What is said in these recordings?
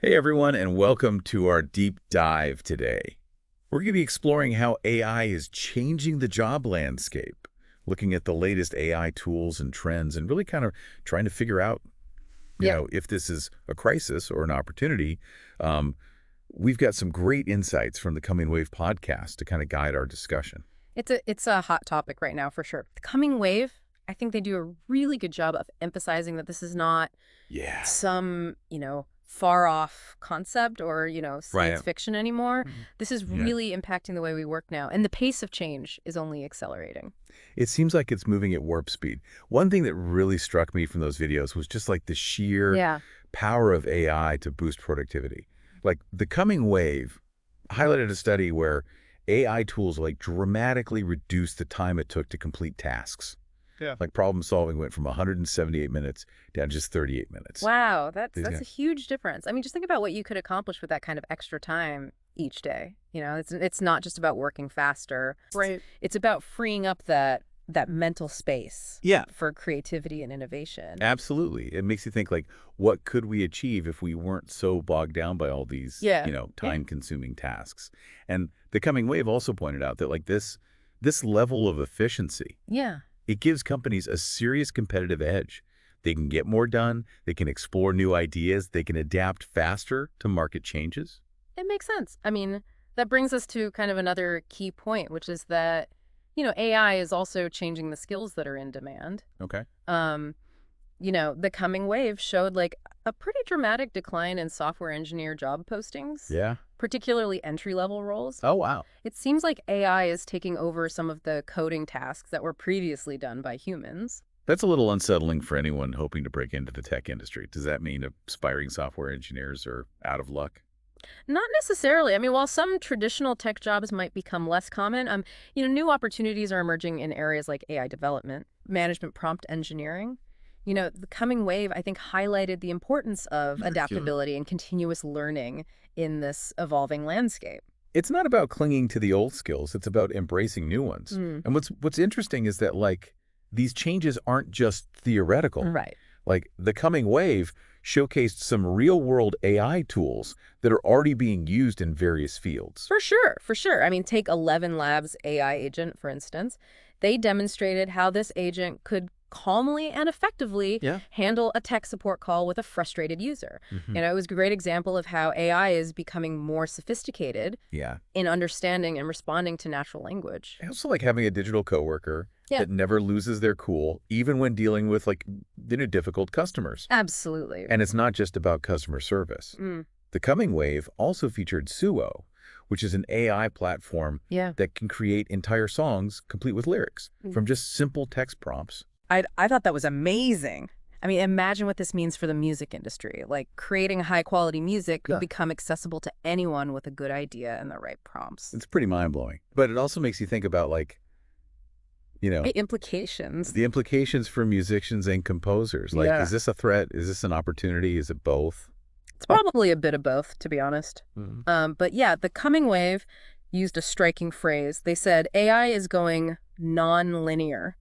Hey everyone, and welcome to our deep dive today. We're going to be exploring how AI is changing the job landscape, looking at the latest AI tools and trends, and really kind of trying to figure out, Yep. if this is a crisis or an opportunity. Um, we've got some great insights from the Coming Wave podcast to kind of guide our discussion. It's a hot topic right now for sure. The coming wave, I think they do a really good job of emphasizing that this is not Yeah. some, far off concept or, Right. science fiction anymore. Mhm. This is Yeah. really impacting the way we work now, and the pace of change is only accelerating. It seems like it's moving at warp speed. One thing that really struck me from those videos was just like the sheer Yeah. power of AI to boost productivity. Like the coming wave highlighted a study where AI tools like dramatically reduced the time it took to complete tasks. Yeah. Like problem solving went from 178 minutes down to just 38 minutes. Wow, that's Yeah. a huge difference. I mean, just think about what you could accomplish with that kind of extra time each day. It's not just about working faster. Right. It's about freeing up that mental space Yeah, for creativity and innovation. absolutely. It makes you think like, what could we achieve if we weren't so bogged down by all these, Yeah. Yeah. time-consuming tasks? And the coming wave also pointed out that like this level of efficiency, Yeah. it gives companies a serious competitive edge. They can get more done, they can explore new ideas, they can adapt faster to market changes. It makes sense. I mean, that brings us to kind of another key point, which is that, AI is also changing the skills that are in demand. Okay. Um, the coming wave showed like a pretty dramatic decline in software engineer job postings, Yeah. particularly entry-level roles. Oh, wow. It seems like AI is taking over some of the coding tasks that were previously done by humans. That's a little unsettling for anyone hoping to break into the tech industry. Does that mean aspiring software engineers are out of luck? Not necessarily. I mean, while some traditional tech jobs might become less common, new opportunities are emerging in areas like AI development, management prompt engineering. The coming wave, I think, highlighted the importance of adaptability and continuous learning in this evolving landscape. It's not about clinging to the old skills, it's about embracing new ones. Mm. And what's interesting is that like these changes aren't just theoretical. Right. Like the coming wave showcased some real-world AI tools that are already being used in various fields. For sure, for sure. I mean, take 11 Labs AI agent, for instance. They demonstrated how this agent could calmly and effectively Yeah. handle a tech support call with a frustrated user. Mhm. It was a great example of how AI is becoming more sophisticated Yeah. in understanding and responding to natural language. I also like having a digital coworker Yeah. that never loses their cool, even when dealing with like difficult customers. Absolutely. And it's not just about customer service. Mm, The coming wave also featured Suo, which is an AI platform yeah. that can create entire songs complete with lyrics from just simple text prompts. I thought that was amazing. I mean, imagine what this means for the music industry. Like, creating high-quality music could Yeah. become accessible to anyone with a good idea and the right prompts. It's pretty mind-blowing. But it also makes you think about like, Implications. the implications for musicians and composers. Like, Yeah. is this a threat? Is this an opportunity? Is it both? It's probably a bit of both, to be honest. Mhm. But yeah, the coming wave used a striking phrase. They said AI is going non-linear,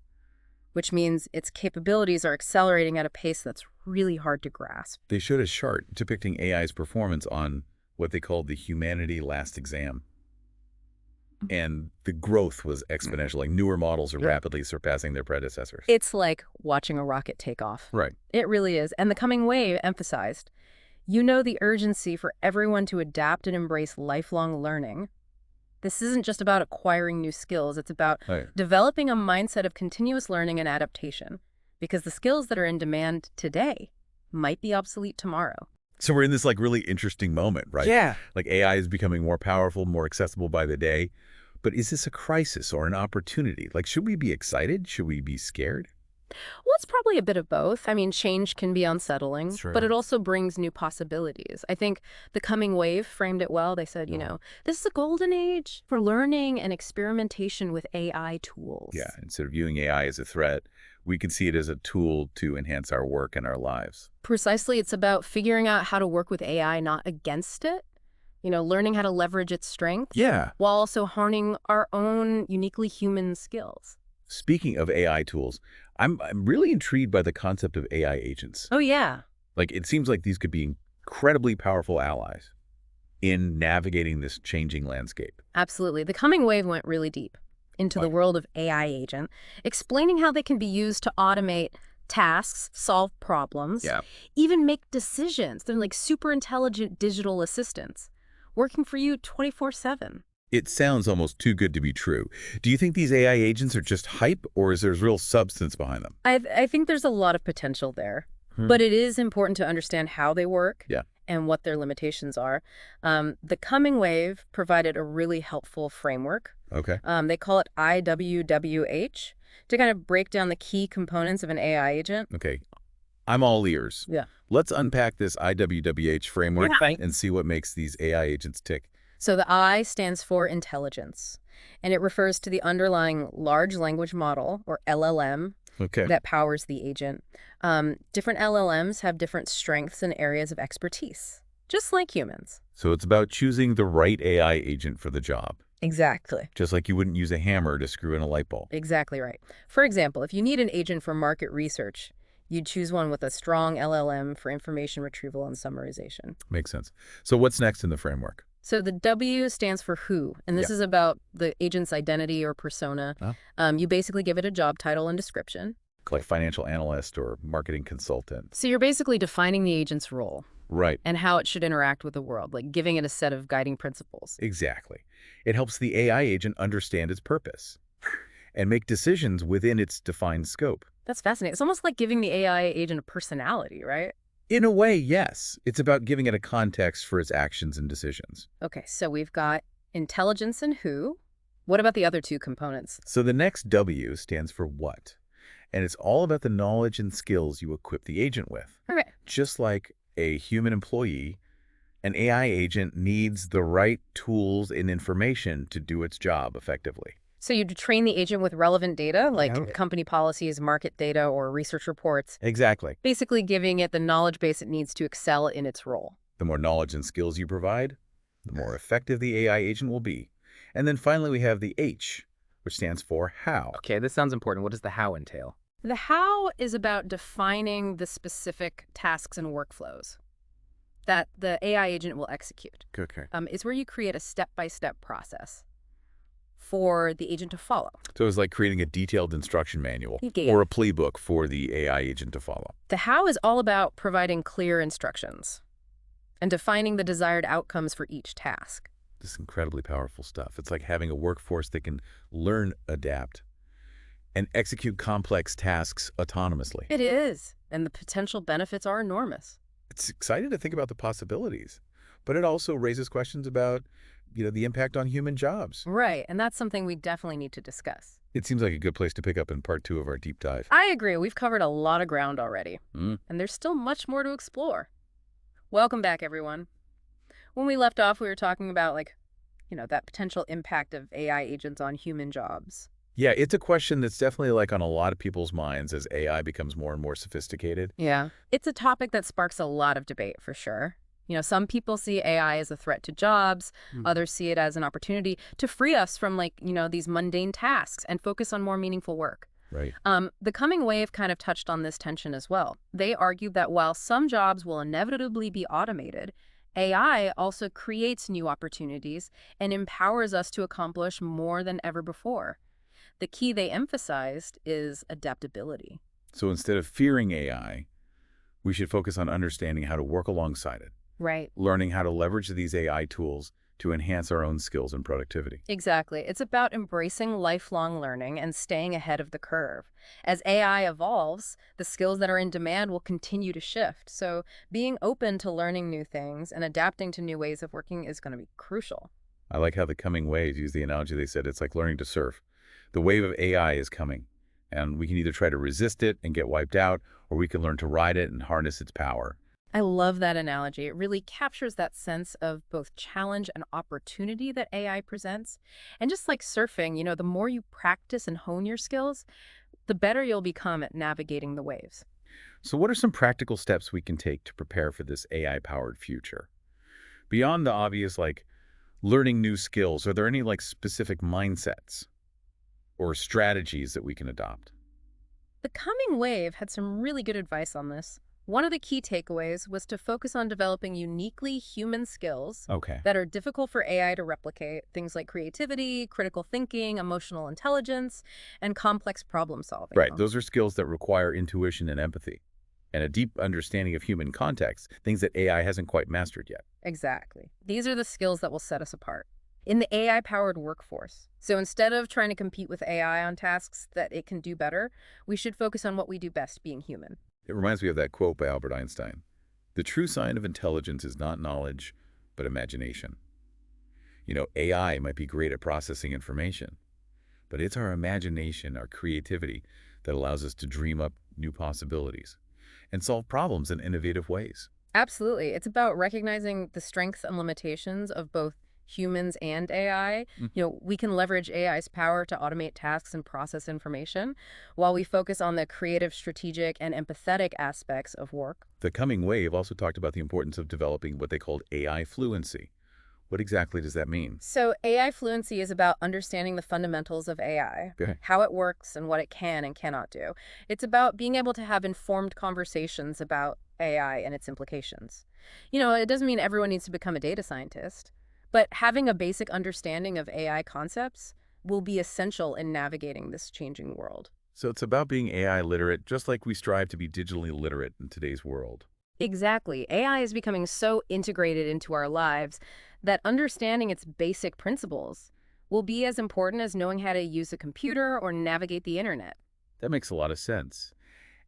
which means its capabilities are accelerating at a pace that's really hard to grasp. They showed a chart depicting AI's performance on what they called the Humanity Last Exam. And the growth was exponential. Like newer models are Yeah. rapidly surpassing their predecessors. It's like watching a rocket take off. Right. It really is. And the coming wave emphasized, the urgency for everyone to adapt and embrace lifelong learning. This isn't just about acquiring new skills. It's about Right. developing a mindset of continuous learning and adaptation, because the skills that are in demand today might be obsolete tomorrow. So we're in this like really interesting moment, right? Yeah. Like AI is becoming more powerful, more accessible by the day. But is this a crisis or an opportunity? Like, should we be excited? Should we be scared? Well, it's probably a bit of both. I mean, change can be unsettling, Sure. but it also brings new possibilities. I think the coming wave framed it well. They said, this is a golden age for learning and experimentation with AI tools. Yeah. Instead of viewing AI as a threat, we can see it as a tool to enhance our work and our lives. Precisely. It's about figuring out how to work with AI, not against it. Learning how to leverage its strengths Yeah. while also honing our own uniquely human skills. Speaking of AI tools, I'm really intrigued by the concept of AI agents. Oh, yeah. Like, it seems like these could be incredibly powerful allies in navigating this changing landscape. Absolutely. The coming wave went really deep into the Right. world of AI agent, explaining how they can be used to automate tasks, solve problems, Yeah. even make decisions. They're like super intelligent digital assistants working for you 24/7. It sounds almost too good to be true. Do you think these AI agents are just hype, or is there real substance behind them? I think there's a lot of potential there, Hmm. but it is important to understand how they work Yeah. and what their limitations are. The coming wave provided a really helpful framework. Okay. They call it IWWH to kind of break down the key components of an AI agent. Okay. I'm all ears. Yeah. Let's unpack this IWWH framework Yeah. and see what makes these AI agents tick. So the I stands for intelligence, and it refers to the underlying large language model, or LLM, Okay. that powers the agent. Different LLMs have different strengths and areas of expertise, just like humans. So it's about choosing the right AI agent for the job, Exactly. just like you wouldn't use a hammer to screw in a light bulb. Exactly right. For example, if you need an agent for market research, you'd choose one with a strong LLM for information retrieval and summarization. Makes sense. So what's next in the framework? So the W stands for who, and this Yeah. is about the agent's identity or persona. Oh. You basically give it a job title and description. Like financial analyst or marketing consultant. So you're basically defining the agent's role Right. and how it should interact with the world, like giving it a set of guiding principles. Exactly. It helps the AI agent understand its purpose and make decisions within its defined scope. That's fascinating. It's almost like giving the AI agent a personality, right? In a way, yes. It's about giving it a context for its actions and decisions. Okay, so we've got intelligence and who. What about the other two components? So the next W stands for what. And it's all about the knowledge and skills you equip the agent with. Okay. Just like a human employee, an AI agent needs the right tools and information to do its job effectively. So you train the agent with relevant data, like Okay. company policies, market data, or research reports, Exactly. basically giving it the knowledge base it needs to excel in its role. The more knowledge and skills you provide, the more effective the AI agent will be. And then finally, we have the H, which stands for how. Okay, this sounds important. What does the how entail? The how is about defining the specific tasks and workflows that the AI agent will execute. Okay. It's where you create a step-by-step process for the agent to follow. So it's like creating a detailed instruction manual Yeah. or a playbook for the AI agent to follow. The how is all about providing clear instructions and defining the desired outcomes for each task. This is incredibly powerful stuff. It's like having a workforce that can learn, adapt, and execute complex tasks autonomously. It is, and the potential benefits are enormous. It's exciting to think about the possibilities, but it also raises questions about, the impact on human jobs. Right, and that's something we definitely need to discuss. It seems like a good place to pick up in part 2 of our deep dive. I agree. We've covered a lot of ground already, Mm. and there's still much more to explore. Welcome back, everyone. When we left off, we were talking about, that potential impact of AI agents on human jobs. Yeah, it's a question that's definitely on a lot of people's minds as AI becomes more and more sophisticated. Yeah. It's a topic that sparks a lot of debate, for sure. Some people see AI as a threat to jobs. Others see it as an opportunity to free us from, these mundane tasks and focus on more meaningful work. Right. The coming wave kind of touched on this tension as well. They argued that while some jobs will inevitably be automated, AI also creates new opportunities and empowers us to accomplish more than ever before. The key they emphasized is adaptability. So instead of fearing AI, we should focus on understanding how to work alongside it, Right. learning how to leverage these AI tools to enhance our own skills and productivity. Exactly. It's about embracing lifelong learning and staying ahead of the curve. As AI evolves, the skills that are in demand will continue to shift. So being open to learning new things and adapting to new ways of working is going to be crucial. I like how the coming wave, use the analogy they said, it's like learning to surf. The wave of AI is coming, and we can either try to resist it and get wiped out, or we can learn to ride it and harness its power. I love that analogy. It really captures that sense of both challenge and opportunity that AI presents. And just like surfing, the more you practice and hone your skills, the better you'll become at navigating the waves. So what are some practical steps we can take to prepare for this AI-powered future? Beyond the obvious, learning new skills, are there any, specific mindsets or strategies that we can adopt? The coming wave had some really good advice on this. One of the key takeaways was to focus on developing uniquely human skills Okay. that are difficult for AI to replicate, things like creativity, critical thinking, emotional intelligence, and complex problem solving. Right. Those are skills that require intuition and empathy and a deep understanding of human context, things that AI hasn't quite mastered yet. Exactly. These are the skills that will set us apart in the AI-powered workforce. So instead of trying to compete with AI on tasks that it can do better, we should focus on what we do best, being human. It reminds me of that quote by Albert Einstein. The true sign of intelligence is not knowledge, but imagination. AI might be great at processing information, but it's our imagination, our creativity, that allows us to dream up new possibilities and solve problems in innovative ways. Absolutely. It's about recognizing the strengths and limitations of both humans and AI. Mm. We can leverage AI's power to automate tasks and process information while we focus on the creative, strategic, and empathetic aspects of work. The coming wave also talked about the importance of developing what they called AI fluency. What exactly does that mean? So AI fluency is about understanding the fundamentals of AI, Okay. how it works and what it can and cannot do. It's about being able to have informed conversations about AI and its implications. It doesn't mean everyone needs to become a data scientist, but having a basic understanding of AI concepts will be essential in navigating this changing world. So it's about being AI literate, just like we strive to be digitally literate in today's world. Exactly. AI is becoming so integrated into our lives that understanding its basic principles will be as important as knowing how to use a computer or navigate the internet. That makes a lot of sense.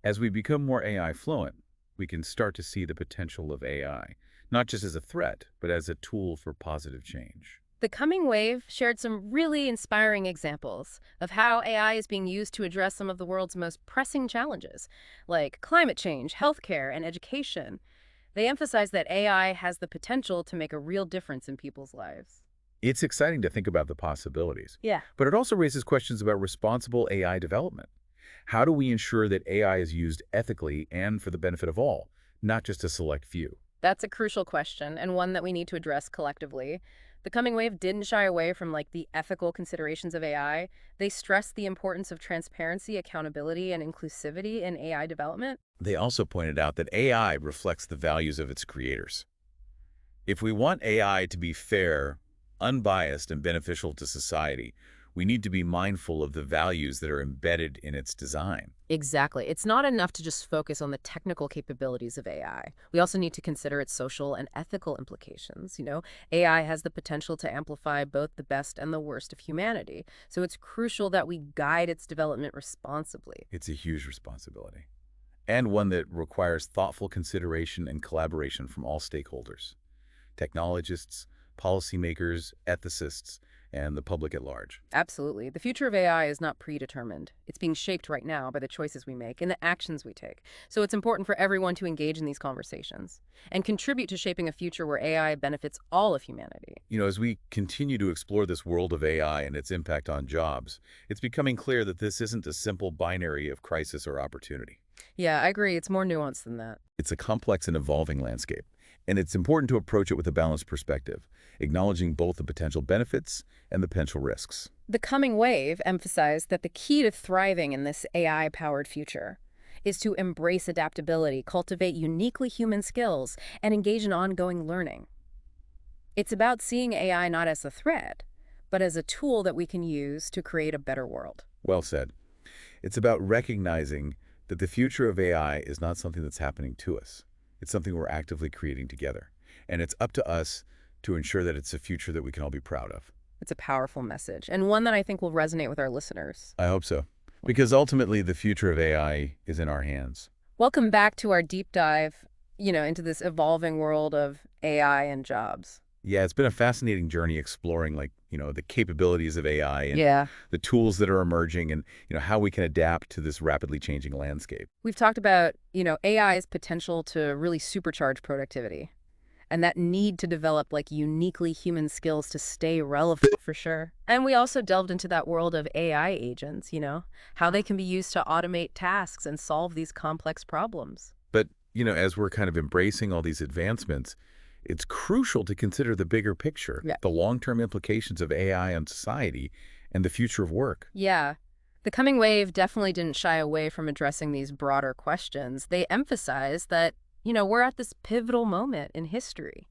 As we become more AI fluent, we can start to see the potential of AI, not just as a threat, but as a tool for positive change. The coming wave shared some really inspiring examples of how AI is being used to address some of the world's most pressing challenges, like climate change, healthcare, and education. They emphasize that AI has the potential to make a real difference in people's lives. It's exciting to think about the possibilities, Yeah. but it also raises questions about responsible AI development. How do we ensure that AI is used ethically and for the benefit of all, not just a select few? That's a crucial question and one that we need to address collectively. The coming wave didn't shy away from the ethical considerations of AI. They stressed the importance of transparency, accountability, and inclusivity in AI development. They also pointed out that AI reflects the values of its creators. If we want AI to be fair, unbiased, and beneficial to society, we need to be mindful of the values that are embedded in its design. Exactly. It's not enough to just focus on the technical capabilities of AI. We also need to consider its social and ethical implications. AI has the potential to amplify both the best and the worst of humanity. So it's crucial that we guide its development responsibly. It's a huge responsibility, and one that requires thoughtful consideration and collaboration from all stakeholders: technologists, policymakers, ethicists, and the public at large. Absolutely. The future of AI is not predetermined. It's being shaped right now by the choices we make and the actions we take. So it's important for everyone to engage in these conversations and contribute to shaping a future where AI benefits all of humanity. As we continue to explore this world of AI and its impact on jobs, it's becoming clear that this isn't a simple binary of crisis or opportunity. Yeah, I agree. It's more nuanced than that. It's a complex and evolving landscape, and it's important to approach it with a balanced perspective, acknowledging both the potential benefits and the potential risks. The coming wave emphasized that the key to thriving in this AI-powered future is to embrace adaptability, cultivate uniquely human skills, and engage in ongoing learning. It's about seeing AI not as a threat, but as a tool that we can use to create a better world. Well said. It's about recognizing that the future of AI is not something that's happening to us. It's something we're actively creating together. And it's up to us to ensure that it's a future that we can all be proud of. It's a powerful message, and one that I think will resonate with our listeners. I hope so. Because ultimately, the future of AI is in our hands. Welcome back to our deep dive, into this evolving world of AI and jobs. Yeah, it's been a fascinating journey exploring, the capabilities of AI and Yeah. the tools that are emerging and, how we can adapt to this rapidly changing landscape. We've talked about, AI's potential to really supercharge productivity and that need to develop uniquely human skills to stay relevant for sure. And we also delved into that world of AI agents, how they can be used to automate tasks and solve these complex problems. But, as we're kind of embracing all these advancements, it's crucial to consider the bigger picture, Yeah. the long-term implications of AI on society and the future of work. Yeah. The coming wave definitely didn't shy away from addressing these broader questions. They emphasize that, we're at this pivotal moment in history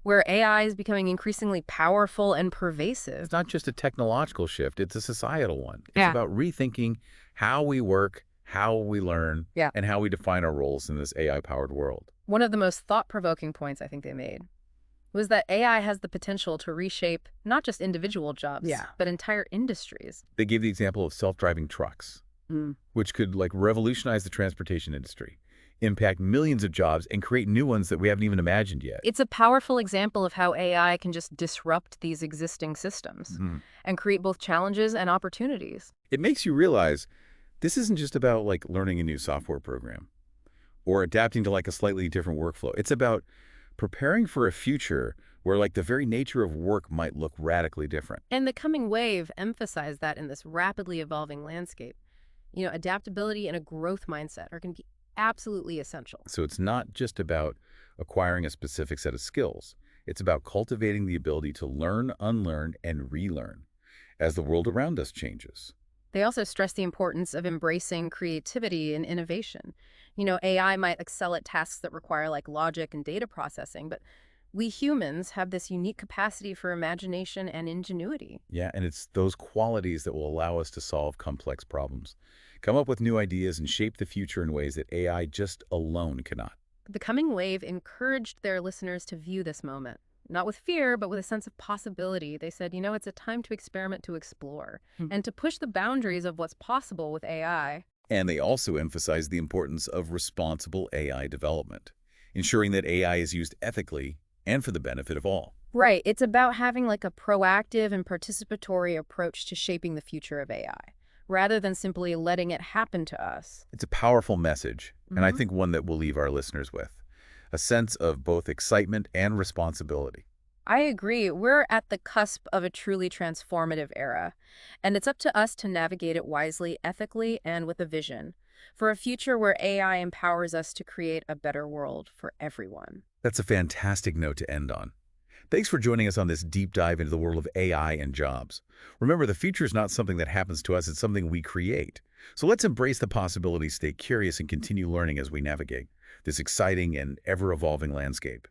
where AI is becoming increasingly powerful and pervasive. It's not just a technological shift, it's a societal one. It's Yeah. about rethinking how we work, how we learn, Yeah. and how we define our roles in this AI-powered world. One of the most thought-provoking points I think they made was that AI has the potential to reshape not just individual jobs, Yeah. but entire industries. They gave the example of self-driving trucks, which could revolutionize the transportation industry, impact millions of jobs, and create new ones that we haven't even imagined yet. It's a powerful example of how AI can just disrupt these existing systems Mhm. and create both challenges and opportunities. It makes you realize this isn't just about learning a new software program or adapting to a slightly different workflow. It's about preparing for a future where the very nature of work might look radically different. And the coming wave emphasized that in this rapidly evolving landscape. Adaptability and a growth mindset are going to be absolutely essential. So it's not just about acquiring a specific set of skills. It's about cultivating the ability to learn, unlearn, and relearn as the world around us changes. They also stress the importance of embracing creativity and innovation. AI might excel at tasks that require logic and data processing, but we humans have this unique capacity for imagination and ingenuity. Yeah, and it's those qualities that will allow us to solve complex problems, come up with new ideas, and shape the future in ways that AI just alone cannot. The coming wave encouraged their listeners to view this moment, not with fear, but with a sense of possibility. They said, it's a time to experiment, to explore, and to push the boundaries of what's possible with AI. And they also emphasize the importance of responsible AI development, ensuring that AI is used ethically and for the benefit of all. Right. It's about having a proactive and participatory approach to shaping the future of AI, rather than simply letting it happen to us. It's a powerful message, and I think one that we'll leave our listeners with. A sense of both excitement and responsibility. I agree. We're at the cusp of a truly transformative era, and it's up to us to navigate it wisely, ethically, and with a vision for a future where AI empowers us to create a better world for everyone. That's a fantastic note to end on. Thanks for joining us on this deep dive into the world of AI and jobs. Remember, the future is not something that happens to us, it's something we create. So let's embrace the possibilities, stay curious, and continue learning as we navigate this exciting and ever-evolving landscape.